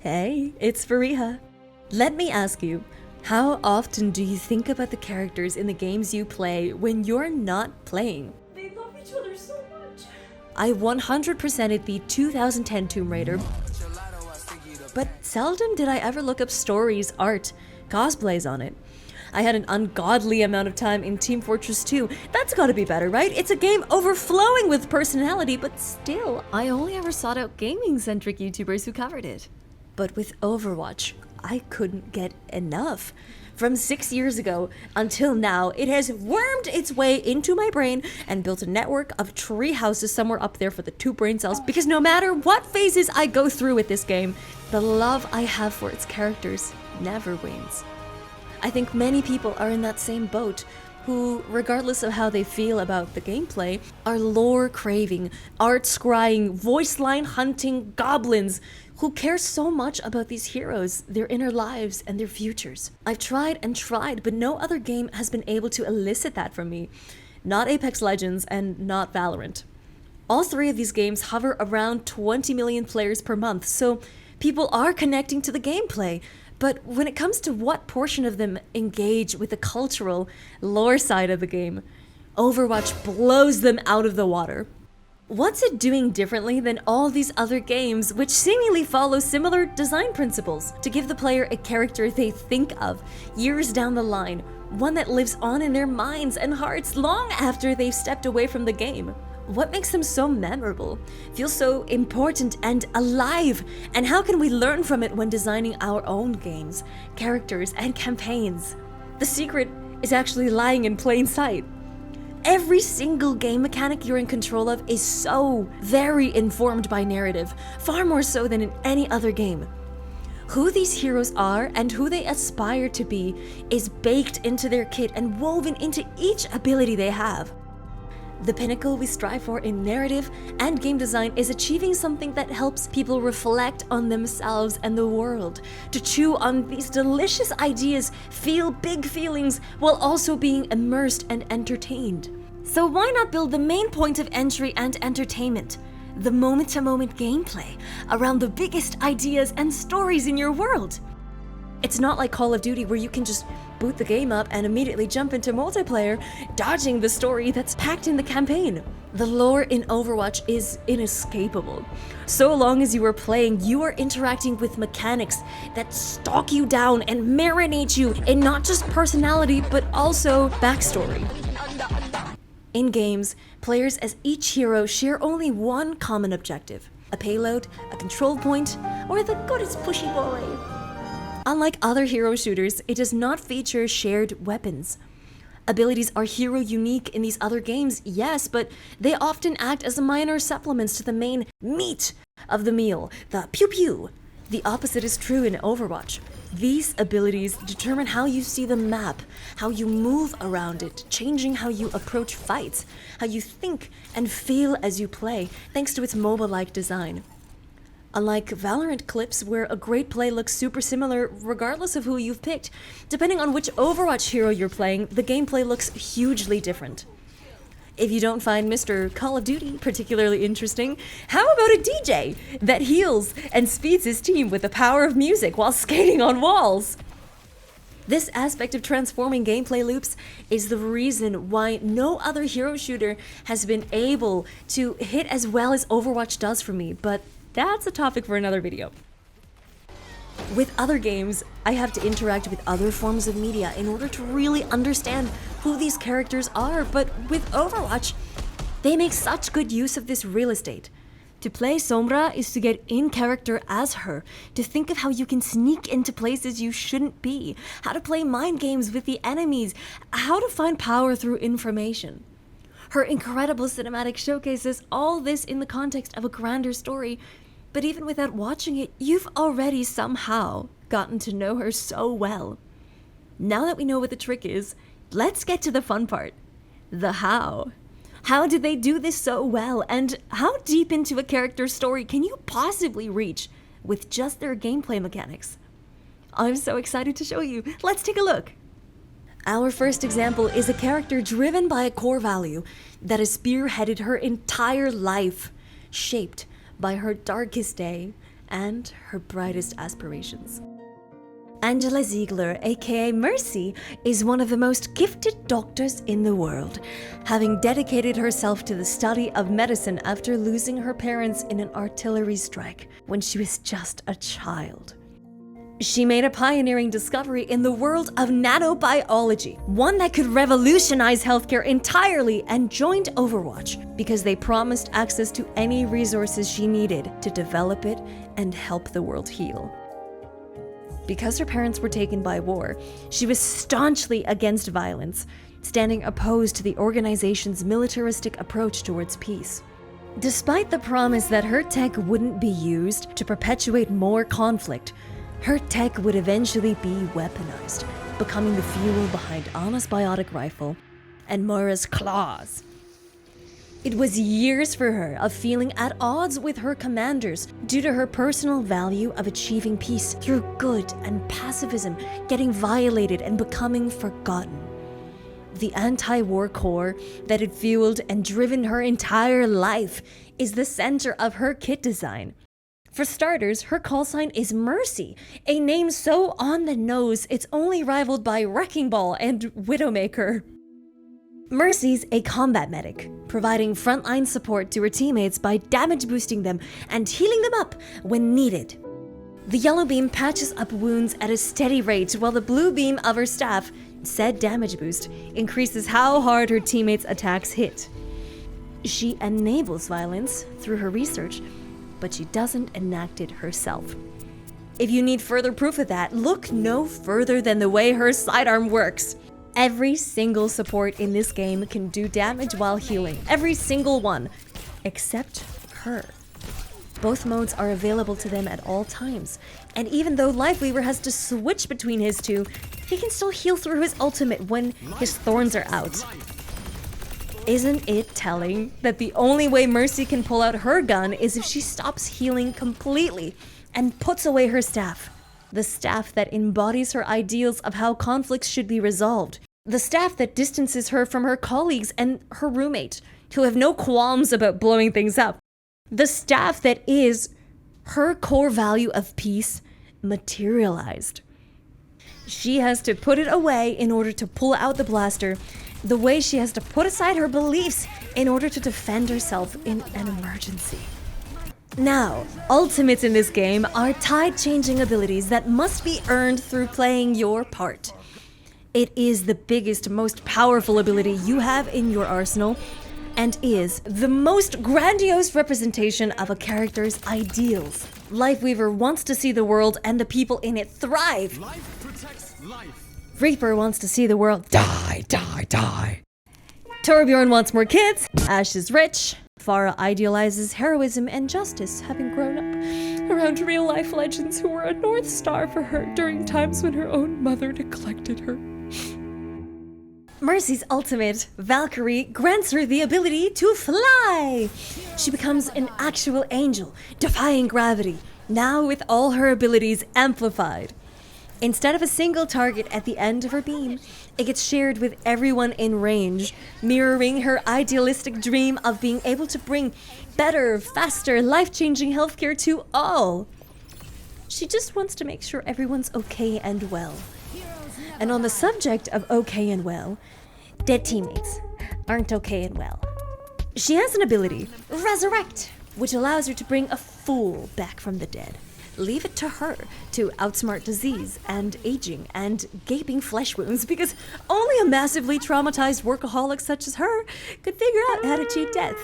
Hey, it's Fariha. Let me ask you, how often do you think about the characters in the games you play when you're not playing? They love each other so much. I 100%ed the 2010 Tomb Raider, but seldom did I ever look up stories, art, cosplays on it. I had an ungodly amount of time in Team Fortress 2. That's gotta be better, right? It's a game overflowing with personality, but still, I only ever sought out gaming-centric YouTubers who covered it. But with Overwatch, I couldn't get enough. From 6 years ago until now, it has wormed its way into my brain and built a network of tree houses somewhere up there for the 2 brain cells, because no matter what phases I go through with this game, the love I have for its characters never wanes. I think many people are in that same boat, who, regardless of how they feel about the gameplay, are lore-craving, art-scrying, voice line hunting goblins who care so much about these heroes, their inner lives, and their futures. I've tried and tried, but no other game has been able to elicit that from me. Not Apex Legends and not Valorant. All 3 of these games hover around 20 million players per month, so people are connecting to the gameplay. But when it comes to what portion of them engage with the cultural lore side of the game, Overwatch blows them out of the water. What's it doing differently than all these other games which seemingly follow similar design principles to give the player a character they think of years down the line, one that lives on in their minds and hearts long after they've stepped away from the game? What makes them so memorable, feel so important and alive? And how can we learn from it when designing our own games, characters, and campaigns? The secret is actually lying in plain sight. Every single game mechanic you're in control of is so very informed by narrative, far more so than in any other game. Who these heroes are and who they aspire to be is baked into their kit and woven into each ability they have. The pinnacle we strive for in narrative and game design is achieving something that helps people reflect on themselves and the world, to chew on these delicious ideas, feel big feelings, while also being immersed and entertained. So why not build the main point of entry and entertainment, the moment-to-moment gameplay, around the biggest ideas and stories in your world? It's not like Call of Duty where you can just boot the game up and immediately jump into multiplayer, dodging the story that's packed in the campaign. The lore in Overwatch is inescapable. So long as you are playing, you are interacting with mechanics that stalk you down and marinate you in not just personality, but also backstory. In games, players as each hero share only one common objective: a payload, a control point, or the goodest pushy boy. Unlike other hero shooters, it does not feature shared weapons. Abilities are hero unique in these other games, yes, but they often act as minor supplements to the main meat of the meal, the pew-pew. The opposite is true in Overwatch. These abilities determine how you see the map, how you move around it, changing how you approach fights, how you think and feel as you play, thanks to its MOBA-like design. Unlike Valorant clips, where a great play looks super similar regardless of who you've picked, depending on which Overwatch hero you're playing, the gameplay looks hugely different. If you don't find Mr. Call of Duty particularly interesting, how about a DJ that heals and speeds his team with the power of music while skating on walls? This aspect of transforming gameplay loops is the reason why no other hero shooter has been able to hit as well as Overwatch does for me, but that's a topic for another video. With other games, I have to interact with other forms of media in order to really understand who these characters are, but with Overwatch, they make such good use of this real estate. To play Sombra is to get in character as her, to think of how you can sneak into places you shouldn't be, how to play mind games with the enemies, how to find power through information. Her incredible cinematic showcases all this in the context of a grander story, but even without watching it, you've already somehow gotten to know her so well. Now that we know what the trick is, let's get to the fun part. The how. How did they do this so well, and how deep into a character's story can you possibly reach with just their gameplay mechanics? I'm so excited to show you. Let's take a look. Our first example is a character driven by a core value that has spearheaded her entire life, shaped by her darkest day and her brightest aspirations. Angela Ziegler, aka Mercy, is one of the most gifted doctors in the world, having dedicated herself to the study of medicine after losing her parents in an artillery strike when she was just a child. She made a pioneering discovery in the world of nanobiology, one that could revolutionize healthcare entirely, and joined Overwatch because they promised access to any resources she needed to develop it and help the world heal. Because her parents were taken by war, she was staunchly against violence, standing opposed to the organization's militaristic approach towards peace. Despite the promise that her tech wouldn't be used to perpetuate more conflict, her tech would eventually be weaponized, becoming the fuel behind Anna's biotic rifle and Moira's claws. It was years for her of feeling at odds with her commanders due to her personal value of achieving peace through good and pacifism getting violated and becoming forgotten. The anti-war core that had fueled and driven her entire life is the center of her kit design. For starters, her call sign is Mercy, a name so on the nose it's only rivaled by Wrecking Ball and Widowmaker. Mercy's a combat medic, providing frontline support to her teammates by damage boosting them and healing them up when needed. The yellow beam patches up wounds at a steady rate, while the blue beam of her staff, said damage boost, increases how hard her teammates' attacks hit. She enables violence through her research, but she doesn't enact it herself. If you need further proof of that, look no further than the way her sidearm works. Every single support in this game can do damage while healing. Every single one, except her. Both modes are available to them at all times, and even though Lifeweaver has to switch between his two, he can still heal through his ultimate when his thorns are out. Isn't it telling that the only way Mercy can pull out her gun is if she stops healing completely and puts away her staff? The staff that embodies her ideals of how conflicts should be resolved. The staff that distances her from her colleagues and her roommate, who have no qualms about blowing things up. The staff that is her core value of peace materialized. She has to put it away in order to pull out the blaster, the way she has to put aside her beliefs in order to defend herself in an emergency. Now, ultimates in this game are tide-changing abilities that must be earned through playing your part. It is the biggest, most powerful ability you have in your arsenal, and is the most grandiose representation of a character's ideals. Lifeweaver wants to see the world and the people in it thrive. Life protects life. Reaper wants to see the world die, die, die. Torbjorn wants more kids. Ash is rich. Farah idealizes heroism and justice, having grown up around real-life legends who were a North Star for her during times when her own mother neglected her. Mercy's ultimate, Valkyrie, grants her the ability to fly. She becomes an actual angel, defying gravity, now with all her abilities amplified. Instead of a single target at the end of her beam, it gets shared with everyone in range, mirroring her idealistic dream of being able to bring better, faster, life-changing healthcare to all. She just wants to make sure everyone's okay and well. And on the subject of okay and well, dead teammates aren't okay and well. She has an ability, Resurrect, which allows her to bring a fool back from the dead. Leave it to her to outsmart disease and aging and gaping flesh wounds, because only a massively traumatized workaholic such as her could figure out how to cheat death.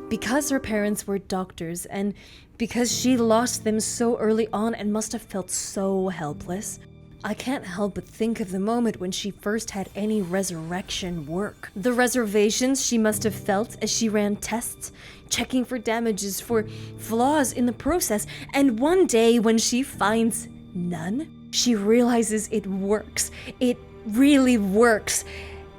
Because her parents were doctors, and because she lost them so early on and must have felt so helpless, I can't help but think of the moment when she first had any resurrection work. The reservations she must have felt as she ran tests, checking for damages, for flaws in the process, and one day when she finds none, she realizes it works. It really works.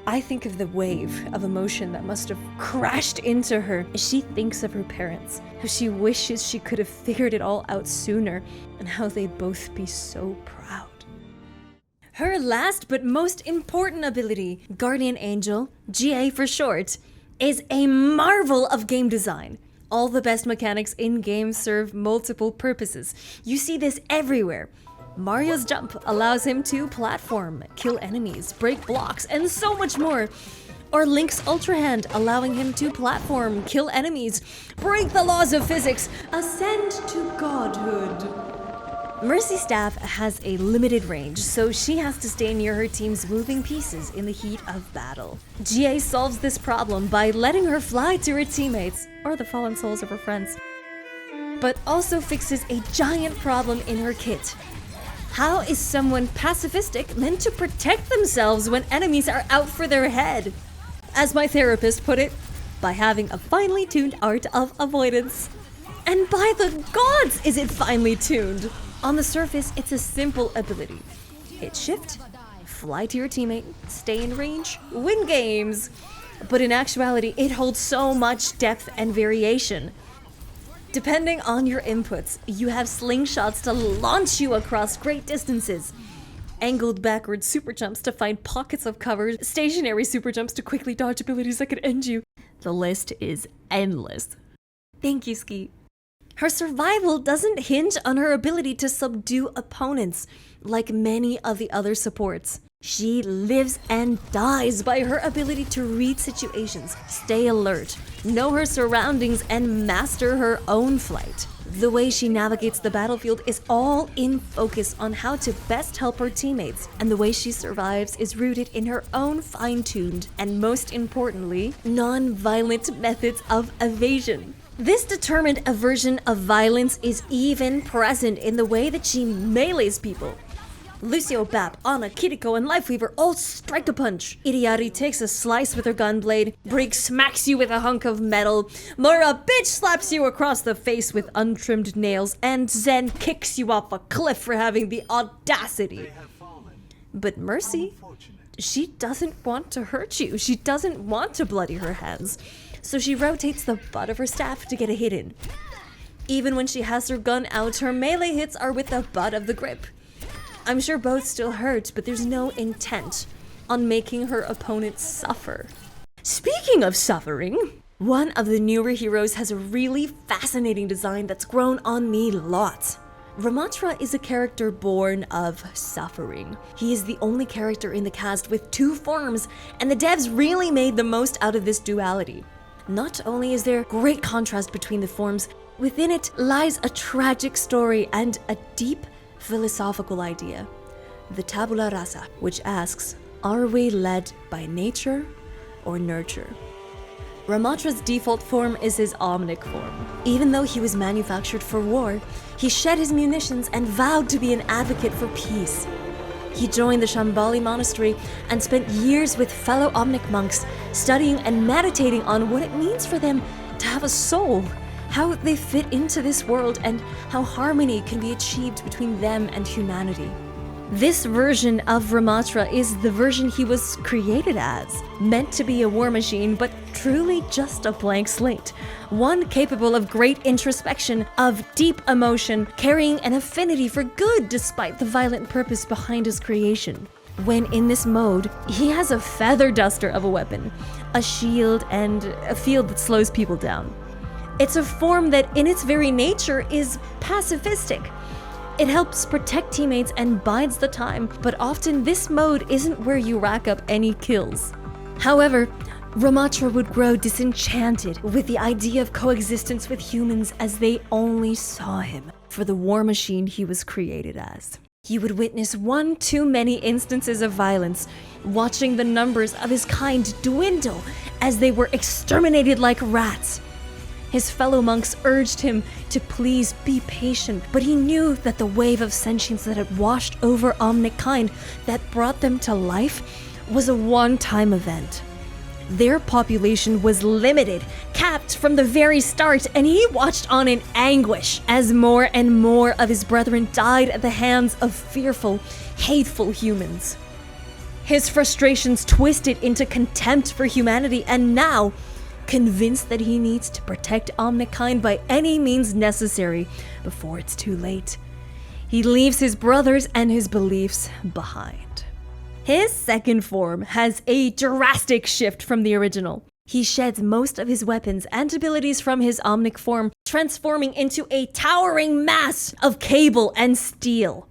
I think of the wave of emotion that must have crashed into her as she thinks of her parents, how she wishes she could have figured it all out sooner, and how they'd both be so proud. Her last but most important ability, Guardian Angel, GA for short, is a marvel of game design. All the best mechanics in games serve multiple purposes. You see this everywhere. Mario's jump allows him to platform, kill enemies, break blocks, and so much more. Or Link's Ultra Hand, allowing him to platform, kill enemies, break the laws of physics, ascend to godhood. Mercy's staff has a limited range, so she has to stay near her team's moving pieces in the heat of battle. GA solves this problem by letting her fly to her teammates, or the fallen souls of her friends, but also fixes a giant problem in her kit. How is someone pacifistic meant to protect themselves when enemies are out for their head? As my therapist put it, by having a finely tuned art of avoidance. And by the gods is it finely tuned! On the surface, it's a simple ability. Hit shift, fly to your teammate, stay in range, win games. But in actuality, it holds so much depth and variation. Depending on your inputs, you have slingshots to launch you across great distances, angled backward super jumps to find pockets of cover, stationary super jumps to quickly dodge abilities that could end you. The list is endless. Thank you, Ski. Her survival doesn't hinge on her ability to subdue opponents, like many of the other supports. She lives and dies by her ability to read situations, stay alert, know her surroundings, and master her own flight. The way she navigates the battlefield is all in focus on how to best help her teammates, and the way she survives is rooted in her own fine-tuned, and most importantly, non-violent methods of evasion. This determined aversion of violence is even present in the way that she melees people. Lucio, Bap, Anna, Kiriko, and Lifeweaver all strike a punch. Iriari takes a slice with her gunblade, Brig smacks you with a hunk of metal, Mura bitch slaps you across the face with untrimmed nails, and Zen kicks you off a cliff for having the audacity. But Mercy, she doesn't want to hurt you. She doesn't want to bloody her hands. So she rotates the butt of her staff to get a hit in. Even when she has her gun out, her melee hits are with the butt of the grip. I'm sure both still hurt, but there's no intent on making her opponents suffer. Speaking of suffering, one of the newer heroes has a really fascinating design that's grown on me lots. Ramatra is a character born of suffering. He is the only character in the cast with two forms, and the devs really made the most out of this duality. Not only is there great contrast between the forms, within it lies a tragic story and a deep philosophical idea. The tabula rasa, which asks, are we led by nature or nurture? Ramatra's default form is his omnic form. Even though he was manufactured for war, he shed his munitions and vowed to be an advocate for peace. He joined the Shambhali monastery and spent years with fellow omnic monks, studying and meditating on what it means for them to have a soul, how they fit into this world, and how harmony can be achieved between them and humanity. This version of Ramatra is the version he was created as, meant to be a war machine, but truly just a blank slate. One capable of great introspection, of deep emotion, carrying an affinity for good despite the violent purpose behind his creation. When in this mode, he has a feather duster of a weapon, a shield, and a field that slows people down. It's a form that in its very nature is pacifistic. It helps protect teammates and bides the time, but often this mode isn't where you rack up any kills. However, Ramatra would grow disenchanted with the idea of coexistence with humans as they only saw him for the war machine he was created as. He would witness one too many instances of violence, watching the numbers of his kind dwindle as they were exterminated like rats. His fellow monks urged him to please be patient, but he knew that the wave of sentience that had washed over omnic kind that brought them to life was a one-time event. Their population was limited, capped from the very start, and he watched on in anguish as more and more of his brethren died at the hands of fearful, hateful humans. His frustrations twisted into contempt for humanity, and now, convinced that he needs to protect omnikind by any means necessary before it's too late, he leaves his brothers and his beliefs behind. His second form has a drastic shift from the original. He sheds most of his weapons and abilities from his omnic form, transforming into a towering mass of cable and steel.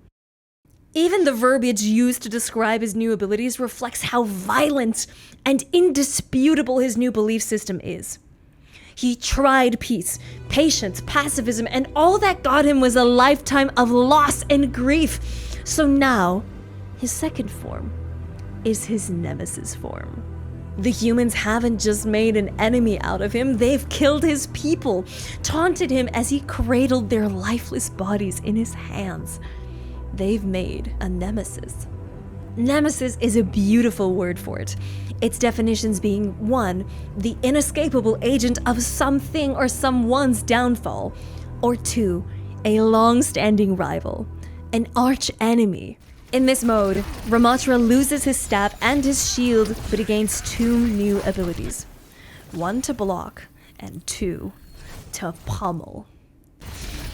Even the verbiage used to describe his new abilities reflects how violent and indisputable his new belief system is. He tried peace, patience, pacifism, and all that got him was a lifetime of loss and grief. So now, his second form is his nemesis form. The humans haven't just made an enemy out of him, they've killed his people, taunted him as he cradled their lifeless bodies in his hands. They've made a nemesis. Nemesis is a beautiful word for it. Its definitions being 1, the inescapable agent of something or someone's downfall, or 2, a long-standing rival, an arch-enemy. In this mode, Ramatra loses his staff and his shield, but he gains 2 new abilities. 1 to block, and 2 to pummel.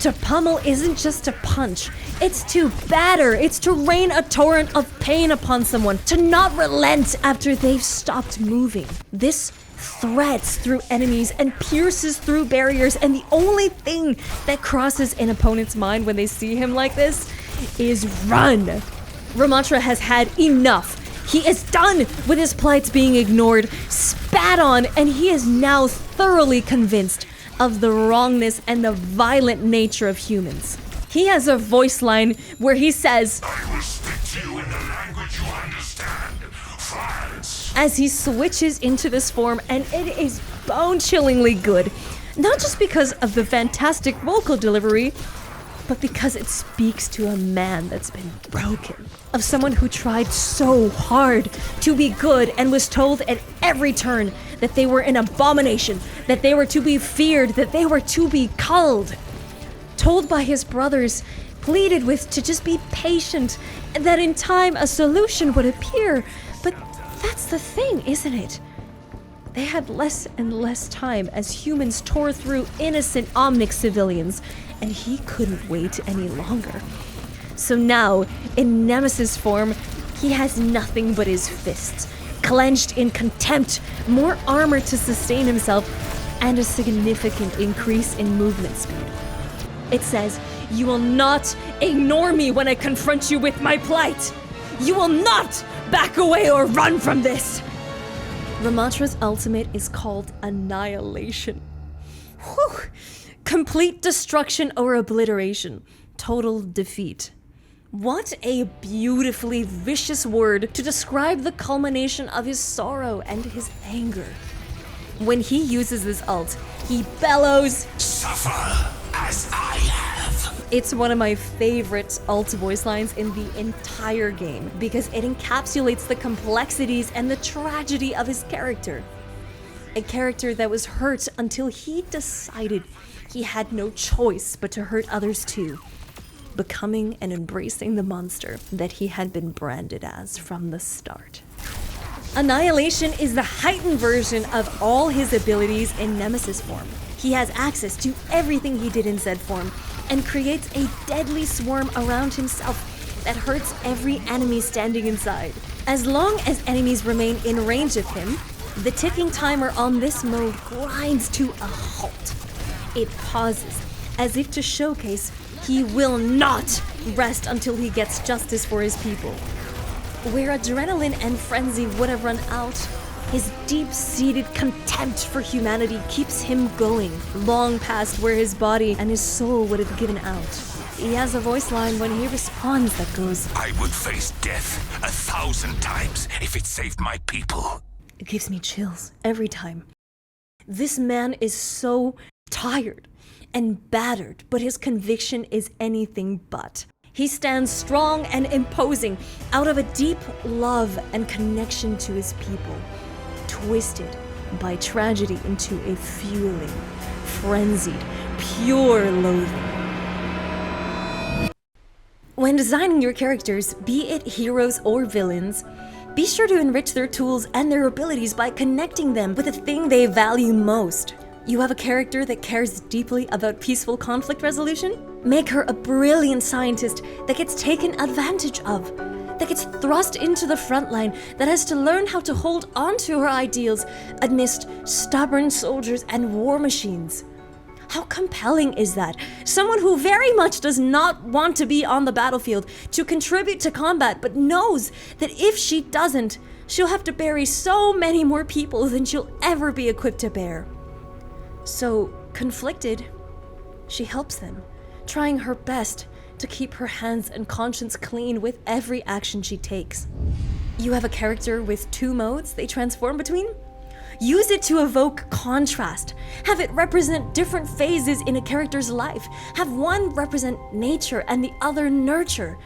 To pummel isn't just to punch, it's to batter, it's to rain a torrent of pain upon someone, to not relent after they've stopped moving. This threads through enemies and pierces through barriers, and the only thing that crosses an opponent's mind when they see him like this is run. Ramatra has had enough. He is done with his plights being ignored, spat on, and he is now thoroughly convinced of the wrongness and the violent nature of humans. He has a voice line where he says, "I will speak to you in the language you understand, France," as he switches into this form, and it is bone-chillingly good. Not just because of the fantastic vocal delivery, but because it speaks to a man that's been broken. Of someone who tried so hard to be good and was told at every turn that they were an abomination, that they were to be feared, that they were to be culled. Told by his brothers, pleaded with to just be patient, and that in time a solution would appear. But that's the thing, isn't it? They had less and less time as humans tore through innocent omnic civilians, and he couldn't wait any longer. So now, in Nemesis form, he has nothing but his fists, clenched in contempt, more armor to sustain himself, and a significant increase in movement speed. It says, "You will not ignore me when I confront you with my plight. You will not back away or run from this." Ramatra's ultimate is called Annihilation. Whew. Complete destruction or obliteration. Total defeat. What a beautifully vicious word to describe the culmination of his sorrow and his anger. When he uses this ult, he bellows, "Suffer as I have." It's one of my favorite ult voice lines in the entire game because it encapsulates the complexities and the tragedy of his character. A character that was hurt until he decided he had no choice but to hurt others too, becoming and embracing the monster that he had been branded as from the start. Annihilation is the heightened version of all his abilities in Nemesis form. He has access to everything he did in Z form and creates a deadly swarm around himself that hurts every enemy standing inside. As long as enemies remain in range of him, the ticking timer on this mode grinds to a halt. It pauses, as if to showcase he will not rest until he gets justice for his people. Where adrenaline and frenzy would have run out, his deep-seated contempt for humanity keeps him going, long past where his body and his soul would have given out. He has a voice line when he responds that goes, "I would face death 1,000 times if it saved my people." It gives me chills every time. This man is so tired and battered, but his conviction is anything but. He stands strong and imposing out of a deep love and connection to his people, twisted by tragedy into a fueling, frenzied, pure loathing. When designing your characters, be it heroes or villains, be sure to enrich their tools and their abilities by connecting them with the thing they value most. You have a character that cares deeply about peaceful conflict resolution? Make her a brilliant scientist that gets taken advantage of, that gets thrust into the front line, that has to learn how to hold on to her ideals amidst stubborn soldiers and war machines. How compelling is that? Someone who very much does not want to be on the battlefield to contribute to combat, but knows that if she doesn't, she'll have to bury so many more people than she'll ever be equipped to bear. So, conflicted, she helps them, trying her best to keep her hands and conscience clean with every action she takes. You have a character with 2 modes they transform between? Use it to evoke contrast. Have it represent different phases in a character's life. Have one represent nature and the other nurture.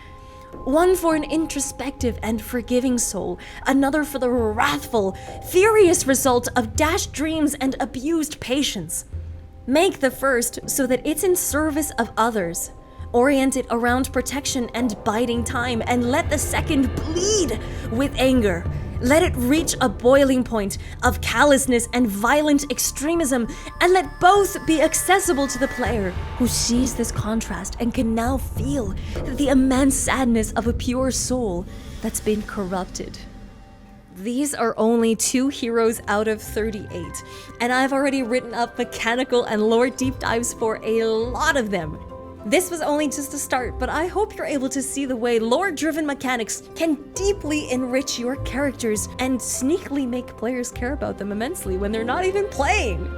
One for an introspective and forgiving soul, another for the wrathful, furious result of dashed dreams and abused patience. Make the first so that it's in service of others. Orient it around protection and biding time, and let the second bleed with anger. Let it reach a boiling point of callousness and violent extremism, and let both be accessible to the player who sees this contrast and can now feel the immense sadness of a pure soul that's been corrupted. These are only 2 heroes out of 38, and I've already written up mechanical and lore deep dives for a lot of them. This was only just a start, but I hope you're able to see the way lore-driven mechanics can deeply enrich your characters and sneakily make players care about them immensely when they're not even playing.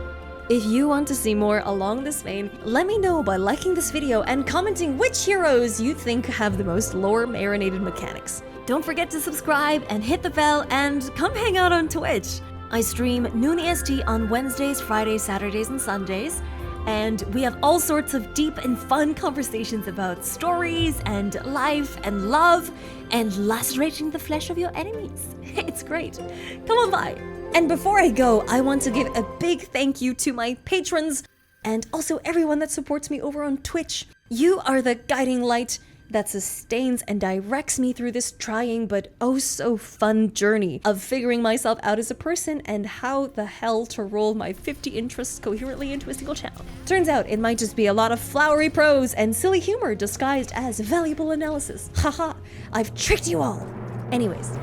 If you want to see more along this vein, let me know by liking this video and commenting which heroes you think have the most lore-marinated mechanics. Don't forget to subscribe and hit the bell, and come hang out on Twitch. I stream noon EST on Wednesdays, Fridays, Saturdays, and Sundays. And we have all sorts of deep and fun conversations about stories and life and love and lacerating the flesh of your enemies. It's great. Come on by. And before I go, I want to give a big thank you to my patrons and also everyone that supports me over on Twitch. You are the guiding light that sustains and directs me through this trying but oh so fun journey of figuring myself out as a person and how the hell to roll my 50 interests coherently into a single channel. Turns out it might just be a lot of flowery prose and silly humor disguised as valuable analysis. Haha, I've tricked you all. Anyways,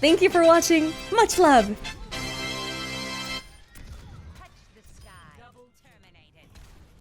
thank you for watching. Much love.